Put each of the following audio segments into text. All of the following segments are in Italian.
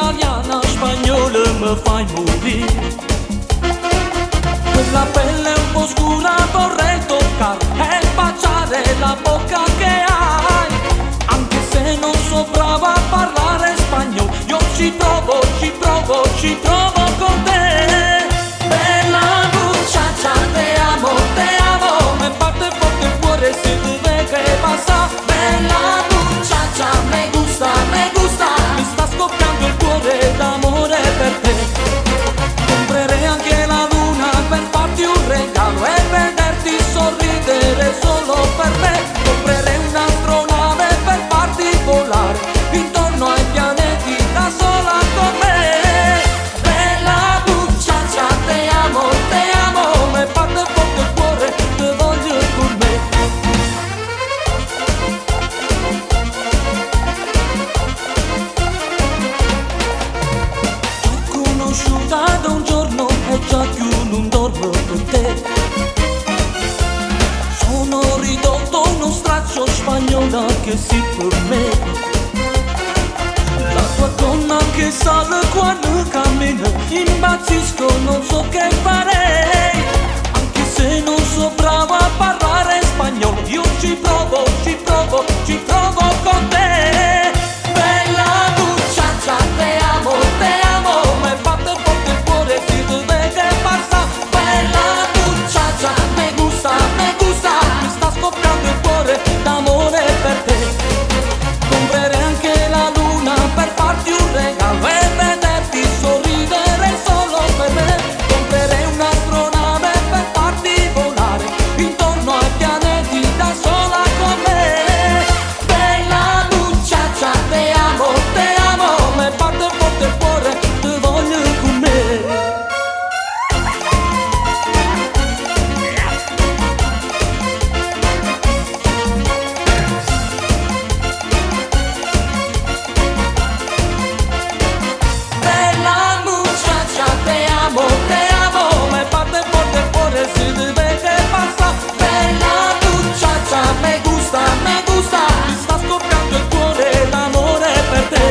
italiana, spagnola mi fai morire. La pelle un po' scura vorrei toccare e baciare la bocca che hai. Anche se non so brava a parlare spagnolo, io ci provo, ci provo, ci provo con te. Bella muchacha, te amo, me parte forte il cuore se te ve che passa. Bella muchacha, me gusta, mi sta scoppiando il cuore d'amore per te. Comprerei anche la luna per farti un regalo e vederti sorridere solo per me. Comprerei un'astronave per farti volare intorno ai pianeti da sola con me. Bella muchacha, te amo, me parte forte il cuore, te voglio con me. T'ho conosciuta da un giorno e già più non dormo con te. Sono ridotto uno straccio spagnola che sì per me. La tua donna che sale quando cammina, impazzisco, non so che farei. Anche se non so brava a parlare spagnolo, io ci provo, ci provo, ci provo con te. Bella muchacha, te amo, me batte forte il cuore si te ve che passa. Bella muchacha, me gusta, mi sta scoppiando il cuore d'amore per te. Comprerei anche la luna per farti un regalo e vederti sorridere solo per me. Comprerei un'astronave per farti volare intorno ai pianeti da sola con me. Bella muchacha, te amo, me parte forte il cuore, te voglio con me. Bella muchacha, te amo, me parte forte il cuore si deve che passa. Bella muchacha, me gusta, mi sta scoppiando il cuore d'amore per te.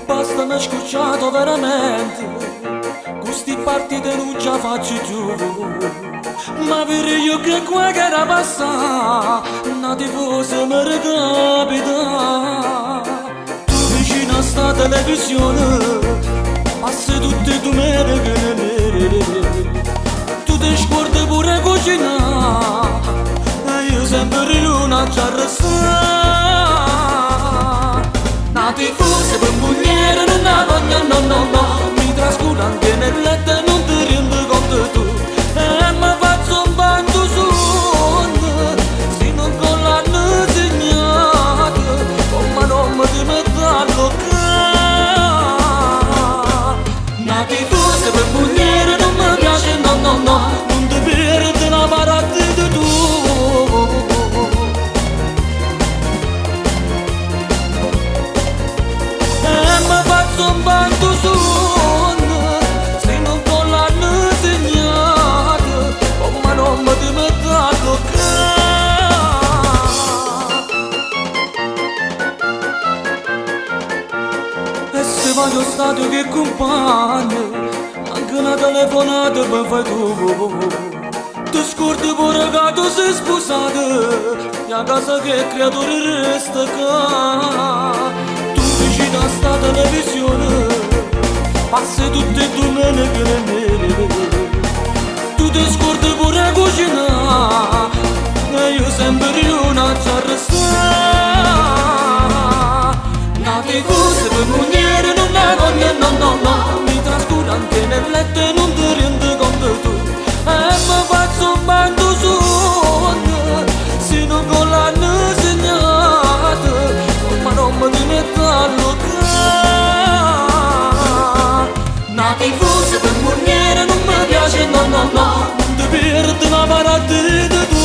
Basta, mi hai scocciato veramente, questi partite non ce la faccio più. Ma per io che qua che era passata, una tifosa mi recapita. Tu vicino a sta televisione, passi tutte domeniche. Tu ti scordi pure cucinare, e io sempre l'una ci arrestare. Una tifosa per mugliere non la voglio, no, mi trascura anche nel letto e non ti rendi conto tu. E mi faccio un bagno sonno, se non con l'hanno segnato, come non mi metto a bloccare. Una tifosa per mugliere non mi piace, no, non ti perdi la marattina tu. Un bando sonno, se non con l'hanno segnato, come non mi ti metto a toccare. E se vado allo stadio che compagno, anche una telefonata mi fai tu. Ti scordi pure che tu sei sposato, e a casa che creatore resta qua. Vicino a sta televisione, passi tutte e domeniche nere. Tu ti scordi pure cucinare, e io sempre l'una ci arrestare. Una tifosa per mugliere non la voglio, no, mi trascura anche nel letto e non ti rendi conto tu. E mi faccio un bagno sonno, se non con l'hanno segnato, ma non mi metto a bloccare. Una tifosa per mugliere non mi piace, no, non ti perdi una marattina tu.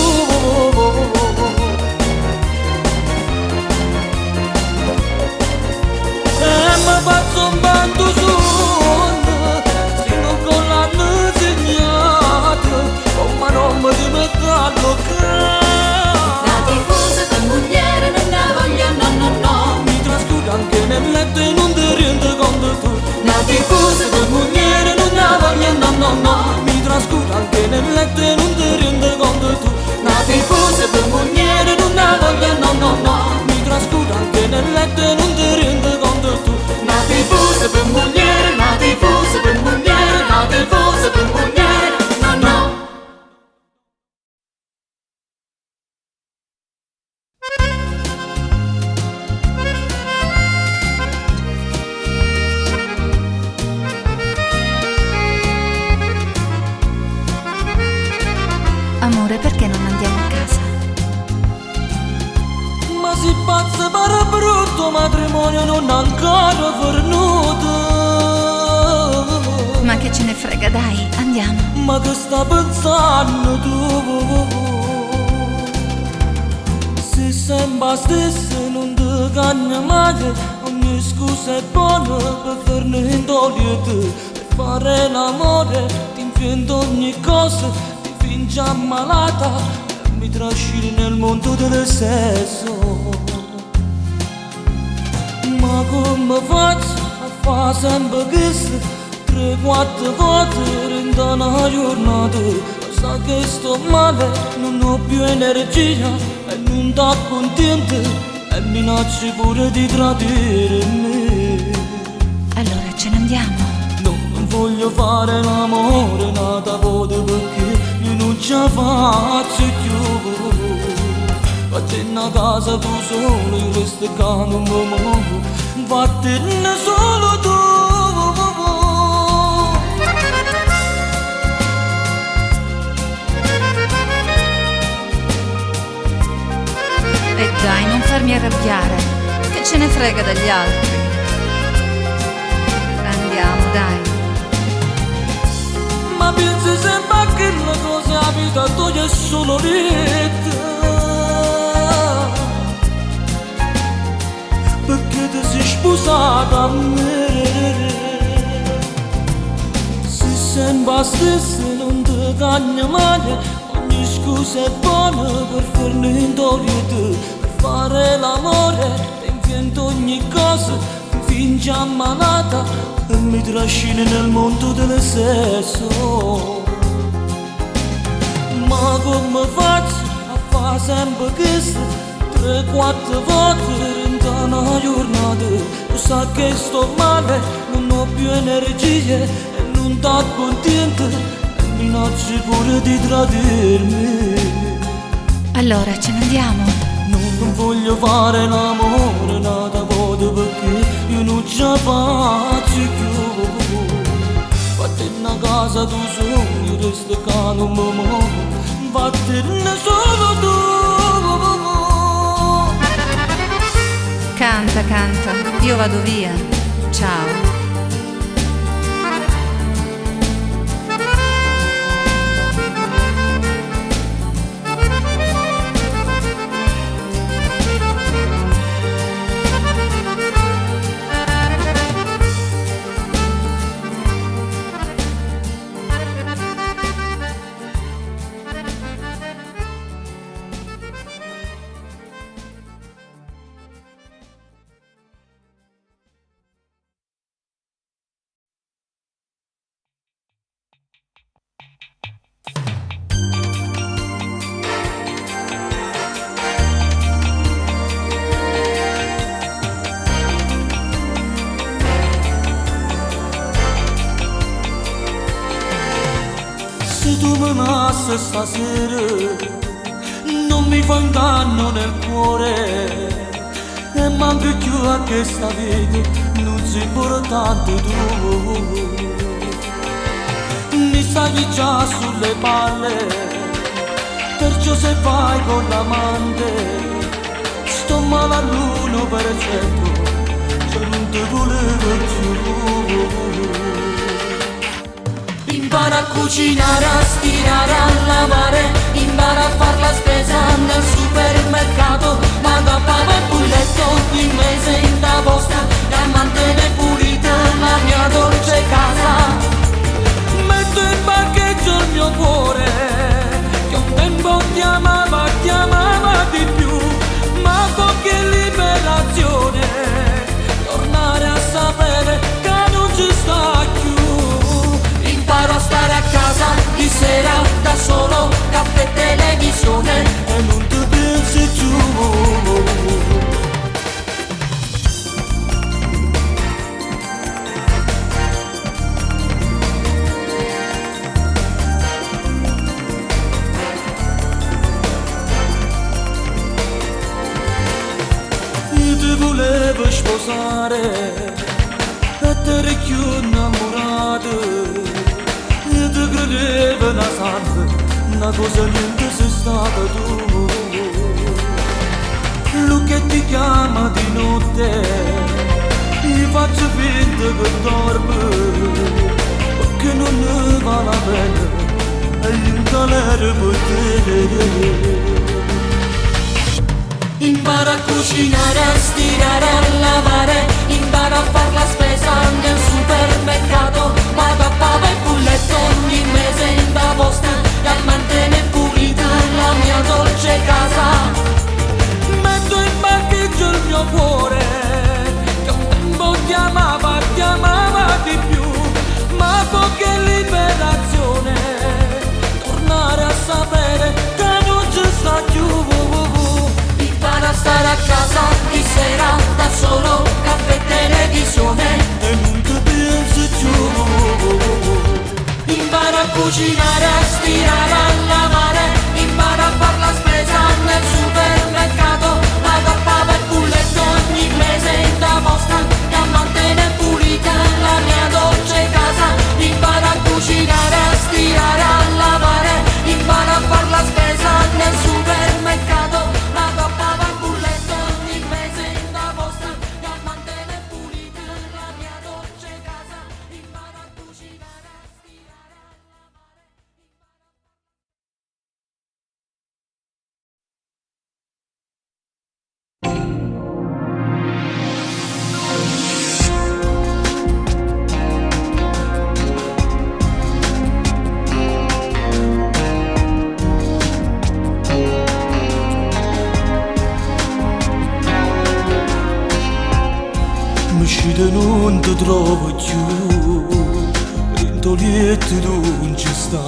si pazza per brutto matrimonio non ancora venuto. Ma che ce ne frega, dai, andiamo. Ma che sta pensando tu? Se sembra stessa non ti cagna mai. Ogni scusa è buona per farne intogliere. Per fare l'amore ti invento ogni cosa. Ti fingi ammalata e mi trascini nel mondo del sesso. Ma come faccio a fare sempre questo? 3-4 volte in una giornata. Sa che sto male, non ho più energia e non sto contenta e minacci pure di tradirmi. Allora ce ne andiamo. No, non voglio fare l'amore nata voce perché io non ce la faccio più. Vattene a casa tu solo, io resto qua non mi muovo. Vattene solo tu. E dai, non farmi arrabbiare. Che ce ne frega dagli altri. Andiamo, dai. Ma pensi sempre che la cosa a vita tua è solo retta. Perché ti sei sposata a me. Se sembra stessa non ti cagna mai. Ogni scusa è buona per farne intogliere. Per fare l'amore ti invento ogni cosa. Ti fingi ammalata e mi trascini nel mondo del sesso. Ma come faccio a fare sempre questo? 3-4 volte in una giornata. Lo sa che sto male, non ho più energie e non sto contenta e minacci pure di tradirmi. Allora ce ne andiamo. Non voglio fare l'amore nata voce perché io non ce la faccio più. Vattene a casa tu solo, io resto qua non mi muovo. Vattene solo tu. Canta, canta, io vado via. Ciao. Se tu mi nasci stasera non mi fai un danno nel cuore e manco più a questa vita non sei importante tu. Mi stai già sulle palle, perciò se vai con l'amante sto male all'1%, se non ti volevo più. Impara a cucinare, a stirare, a lavare, impara a far la spesa nel supermercato, paga papà e bulletto il mese in da posta e a mantenere pulita la mia dolce casa. Metto in parcheggio il mio cuore, che un tempo ti amava di più, ma con che liberazione, tornare a sapere che non ci sta più. Imparo a stare a casa di sera da solo, caffè e televisione e non ti pensi più. Io ti volevo sposare e te eri più innamorato. Io ti credevo una santa, una cosa niente sei stata tu. Lui che che ti chiama di notte, ti faccio finta che dormi, perché non ne vale la pena, e in galera per te. Impara a cucinare, a stirare, a lavare, impara a far la spesa nel supermercato, ma papà e bulletto ogni mese in da posta e a mantenere pulita la mia dolce casa. Metto in parcheggio il mio cuore, che un tempo ti amava di più, ma poche liberazione, tornare a sapere che non ci sta più. Impara a stare a casa di sera da solo, caffè e televisione, e non ti pensi più. Impara a cucinare, a stirare, a lavare, impara a far la spesa nel supermercato, a papà e bulletto ogni mese in da posta e a mantenere pulita la mia dolce casa. Impara a cucinare, a stirare, a lavare, impara a far la spesa nel supermercato, a papà e bulletto ogni mese in da posta e a mantenere pulita la mia dolce casa. Impara a cucinare, a stirare, a lavare. Mi scide non ti trovo più, in toglietto non ci sta,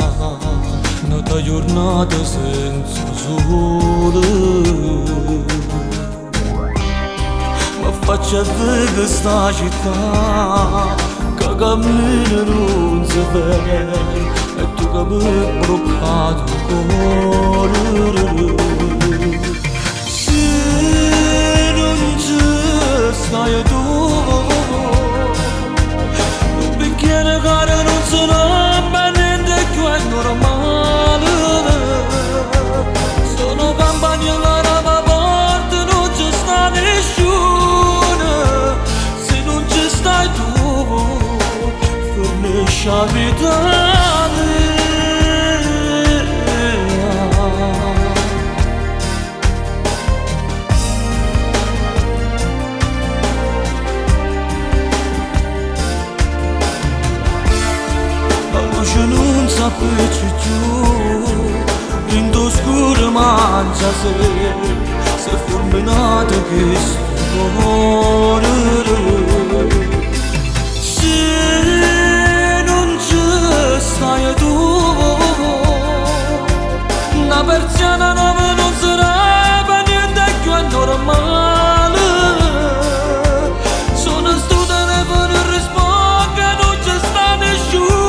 una giornata senza sole. Ma faccio a vedere che sta città, che cammina non si vede, e tu che mi hai bloccato il cuore. Se non ci stai tu, un bicchiere caro non sono per niente più è normale. Sono campagna che la porta, non ci sta nessuno. Se non ci stai tu, fornisci la vita. Non sapessi più, in oscuro mangia se fulminato che cuore. Se non ci stai tu, una persiana nuova non sarà per niente più è normale. Sono sto telefono e rispondo che non ci sta nessuno.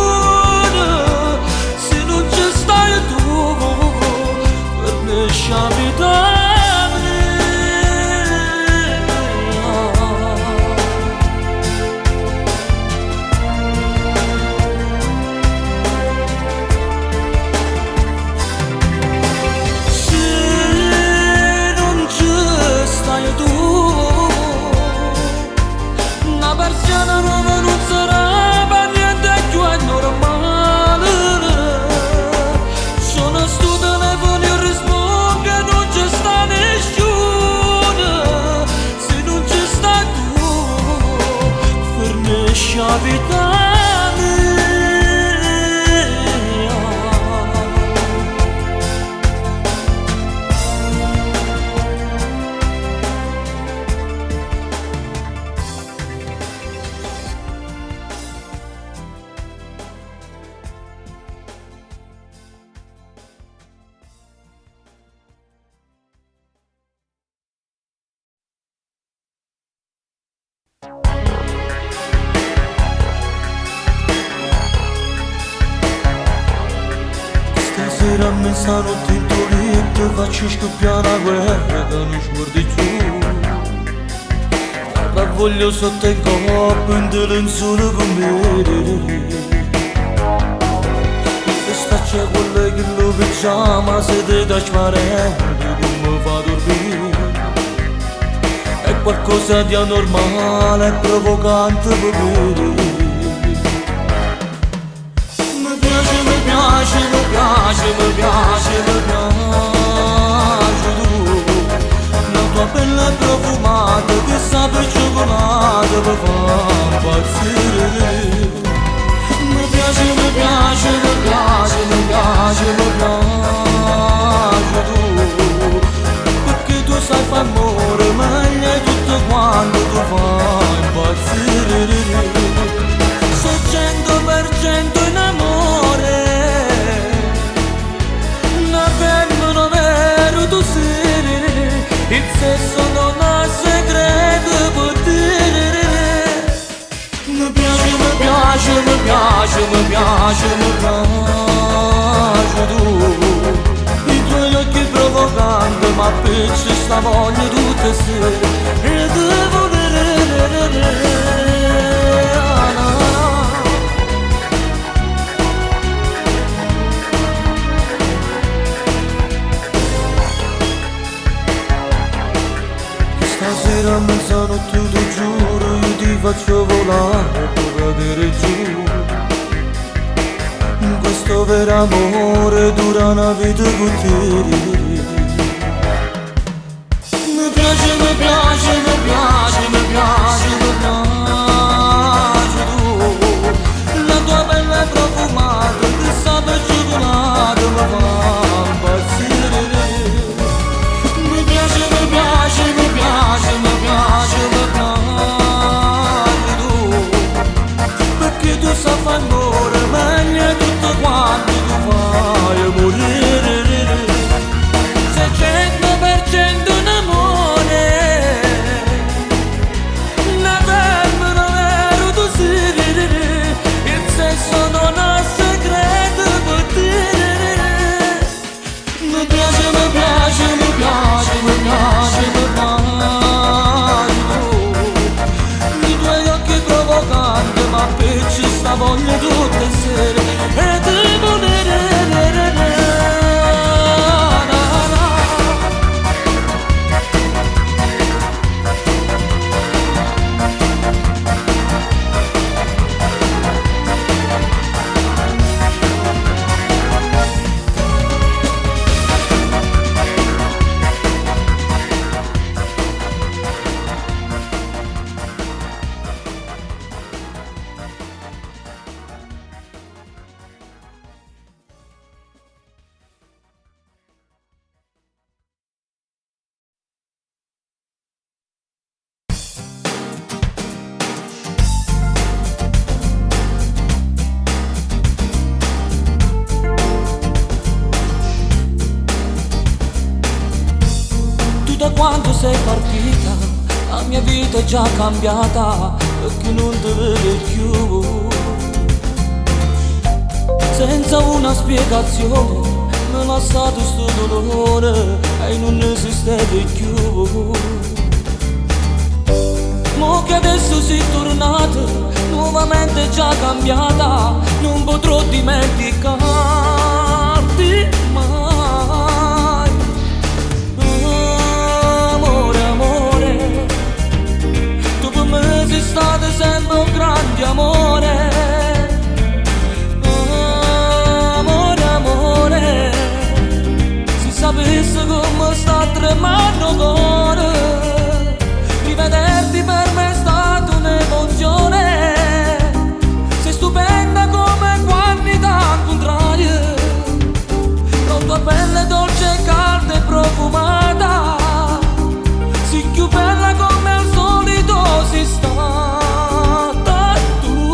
Stasera a mezzanotte in Toletto faccio scoppiare la guerra che non sguardi più. La voglio sotto il corpo in lenzuola con me. E sta c'è quella che lo pigiama se te da sparare che mi fa dormire. qualcosa di anormale e provocante per me. Mi piace, mi piace, mi piace, mi piace, mi piace tu. La tua pelle profumata che sa per cioccolata mi fa impazzire. Mi piace, mi piace, mi piace, mi piace, mi piace tu. Perché tu sai fare amore meglio di tutto quanto tu fai impazzire. Sei 100% in amore, una femmina vero tu sei. Il sesso non ha segreto per dire. Mi piace, mi piace, mi piace, mi piace, mi piace tu. I tuoi occhi provocanti ma picci sta voglia tutte le sere. E devo vedere. Stasera a mezzanotte ti giuro io ti faccio volare per cadere giù. Questo vero amore dura una vita con te. Mi piace, mi piace, mi piace, mi piace, mi piace tu. La tua pelle profumata che sa per cioccolata mi fa impazzire. Mi piace, mi piace, mi piace, mi piace, mi piace tu. Perché tu sai fare amore meglio di tutto quanto tu fai morire. Sei 100% in amore, una femmina vero tu sei. Il sesso non ha segreto per dire. Mi piace, mi piace, mi piace, mi piace, mi piace tu. I tuoi occhi provocanti ma picci sta voglia tutte le sere. E devo vedere. Da quando sei partita la mia vita è già cambiata, perché non ti vedo più. Senza una spiegazione mi è passato sto dolore e non esiste più. Mo che adesso sei tornata, nuovamente già cambiata, non potrò dimenticarti mai. Sei stato sempre un grande amore, amore, amore. Se sapessi come sta tremando il cuore, rivederti per me è stata un'emozione. Sei stupenda come quantità contrarie, con tua pelle dolce, calda e profumata. Sei più bella come al solito sei stata tu.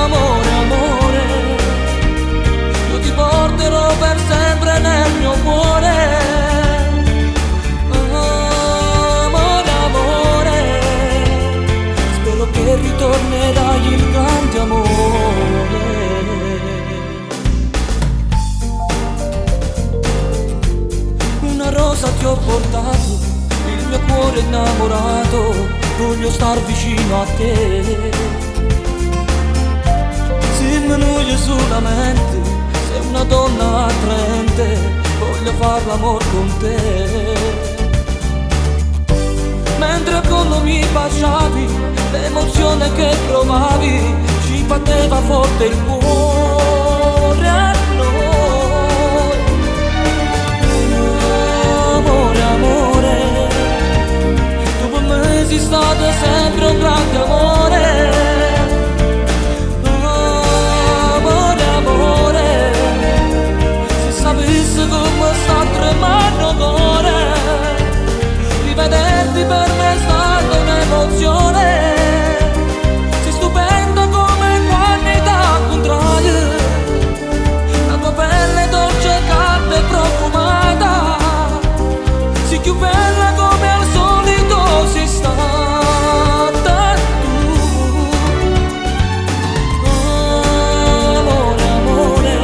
Amore, amore, io ti porterò per sempre nel mio cuore. Amore, amore, spero che ritornerai il grande amore. Una rosa ti ho portato, il mio cuore innamorato, voglio star vicino a te. Se mi annoio solamente, sei una donna attraente, voglio far l'amor con te. Mentre con mi baciavi, l'emozione che provavi ci batteva forte il cuore a noi. Amore, amore, tu per me sei stato sempre un grande amore. Amore, amore, se sapessi come sta tremando il cuore, rivederti per me è stata un'emozione. Sei stupenda come quantità contraria, la tua pelle dolce, calda e profumata, sei più bella come al solito sei stata tu. Amore, amore,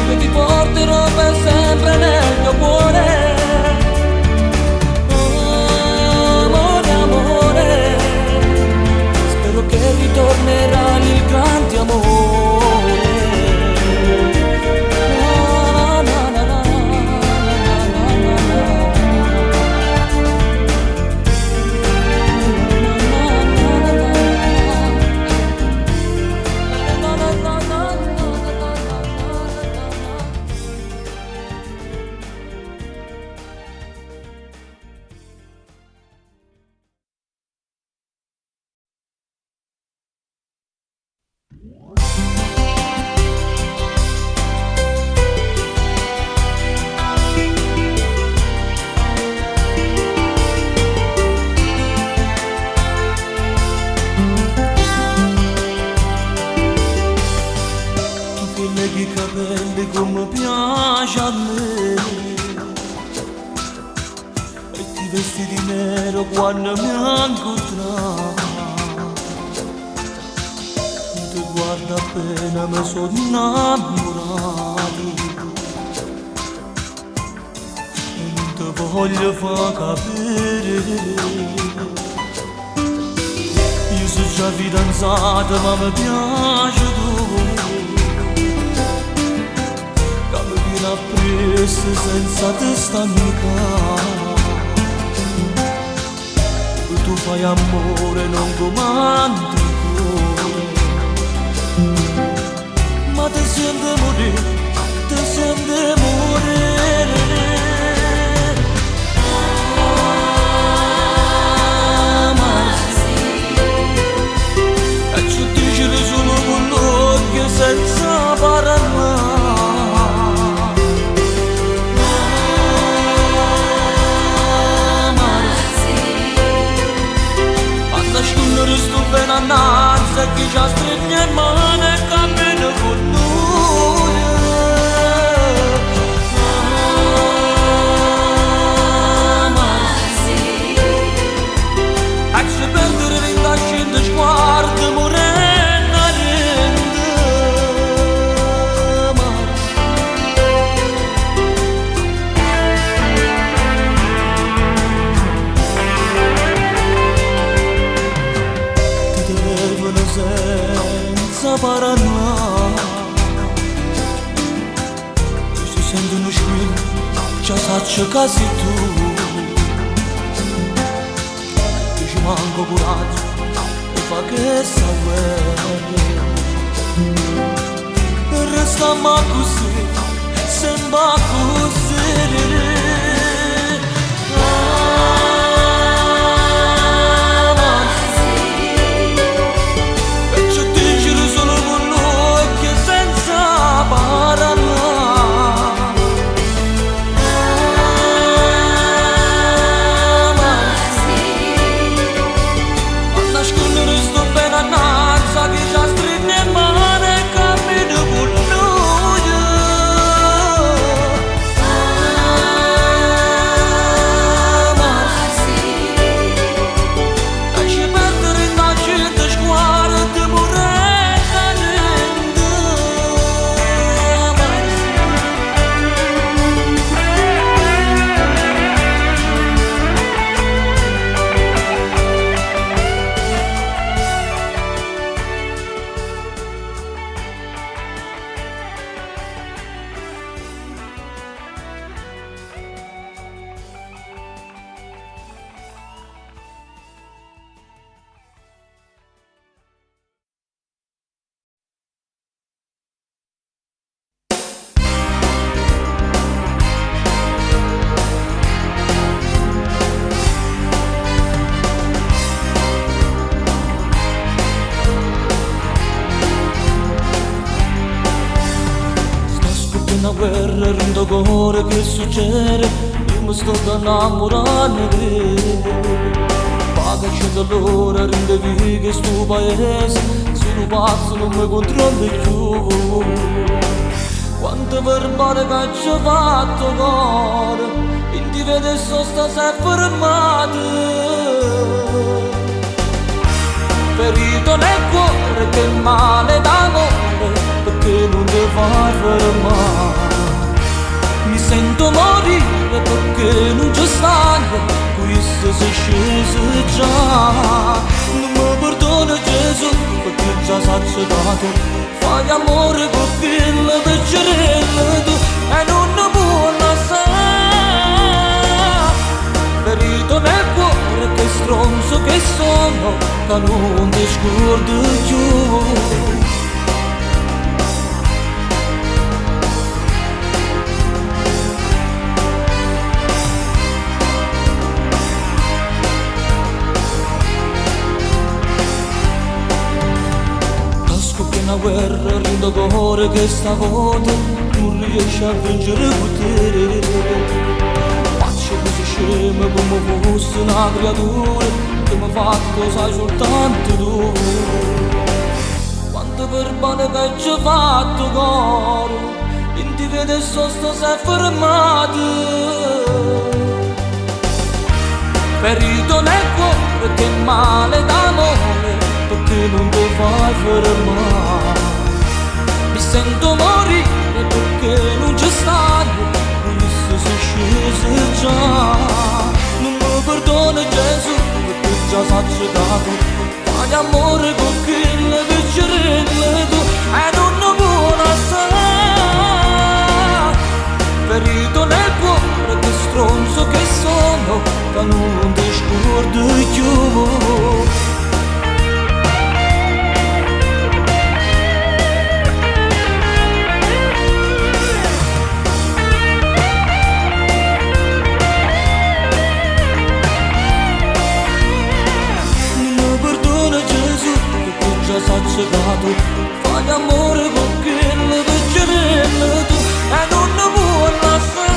che ti porterò per sempre nel mio cuore. Che ritornerà il grande amore. Na, na, na, na, come piace a me, e ti vesti di nero quando mi incontrai. Ti guardo appena mi sono innamorato e non ti voglio far capire. Io sono già fidanzata ma mi piace tu, appresso senza te stancare. Tu fai amore, non comandi il cuore, ma ti senti morire, ti senti morire. E ci dici solo con l'occhio senza parlare. Sto bene annanza che ci stringe in mano e cammina con noi. E se perdere vinta scende sguardo morena rende. Senza parlare, si sente uno squillo, già saccio che sei tu. Io ci manco coraggio e fa che sapere. E restiamo così, sembra così. guerra rindo cuore che succede, io mi sto innamorando di te. Paga c'è l'ora rinde vive sto paese, sono pazzo non mi controllo più. Quante verbale che ci ho fatto cuore, in ti vede so sta sempre fermato. Ferito nel cuore che male d'amore, perché non ti fai fermare. Mi sento morire perché non ci stanno, questo si è sceso già. Non mi perdona Gesù perché già s'è dato. Fai amore con quella piccerella tu e non ne può lasciare. Ferito nel cuore che stronzo che sono, che non ti scordo più. Una guerra rindo cuore che stavolta non riesce a vincere potere. Faccio così scema come fosse una creatura che mi ha fatto sai soltanto tu. Quante verbale che ci ho fatto cuore, in ti vede sosta si è fermato. Ferito nel cuore che male d'amore, perché non ti fai fermare. Mi sento morire perché non ci stanno, questo si è sceso già. Non mi perdona Gesù perché già s'è dato. Fai amore con quella piccerella tu e non ne può lasciare. Ferito nel cuore che stronzo che sono, che non ti scordo più. Sacegato, fai amore con quella piccerella tu e non ne può lasciare.